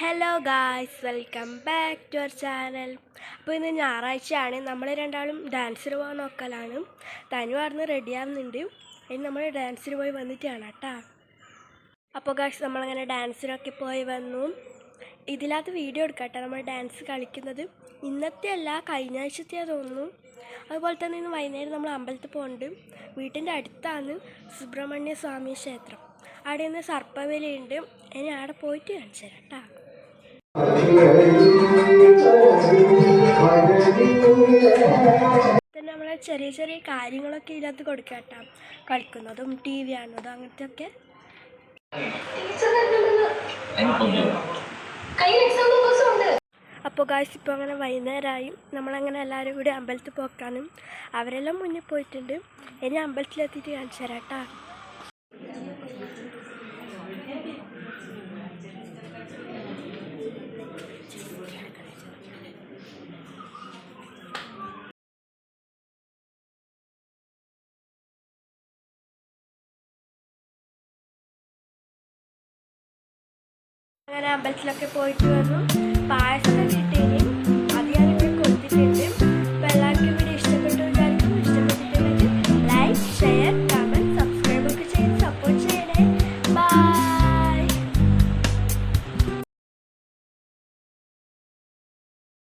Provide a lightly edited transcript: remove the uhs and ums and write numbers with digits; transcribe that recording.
Hello guys, welcome back to our channel. അപ്പോൾ ഇന്ന് ഞായറാഴ്ചയാണ്. നമ്മൾ രണ്ടാളും ഡാൻസിന് പോകാൻ നോക്കലാണ്. തനു പറഞ്ഞ് റെഡിയാവുന്നുണ്ട്. ഇനി നമ്മൾ ഡാൻസിന് പോയി വന്നിട്ടാണ് കേട്ടോ. അപ്പോൾ ഗായ്സ്, നമ്മളങ്ങനെ ഡാൻസിനൊക്കെ പോയി വന്നു. ഇതിനകത്ത് വീഡിയോ എടുക്കട്ടെ. നമ്മൾ ഡാൻസ് കളിക്കുന്നത് ഇന്നത്തെ അല്ല, കഴിഞ്ഞ ആഴ്ചത്തെയാ തോന്നുന്നു. അതുപോലെ തന്നെ ഇന്ന് വൈകുന്നേരം നമ്മൾ അമ്പലത്തിൽ പോകുന്നുണ്ട്. വീട്ടിൻ്റെ അടുത്താണ് സുബ്രഹ്മണ്യ സ്വാമി ക്ഷേത്രം. അവിടെ നിന്ന് സർപ്പവേലിയുണ്ട്. ഇനി അവിടെ പോയിട്ട് കാണിച്ചു തരാം കേട്ടോ. നമ്മളെ ചെറിയ ചെറിയ കാര്യങ്ങളൊക്കെ ഇതിനകത്ത് കൊടുക്കാട്ടോ. കളിക്കുന്നതും ടി വി കാണുന്നതും അങ്ങനത്തെ ഒക്കെ. അപ്പോൾ ഗായ്സ്, ഇപ്പോൾ അങ്ങനെ വൈകുന്നേരമായി. നമ്മളങ്ങനെ എല്ലാവരും കൂടി അമ്പലത്തിൽ പോക്കാനും അവരെല്ലാം മുന്നിൽ പോയിട്ടുണ്ട്. ഇനി അമ്പലത്തിലെത്തിയിട്ട് കാണിച്ചു തരാം കേട്ടോ. അങ്ങനെ അമ്പലത്തിലൊക്കെ പോയിട്ട് വന്നു. പായസമൊക്കെ കിട്ടി.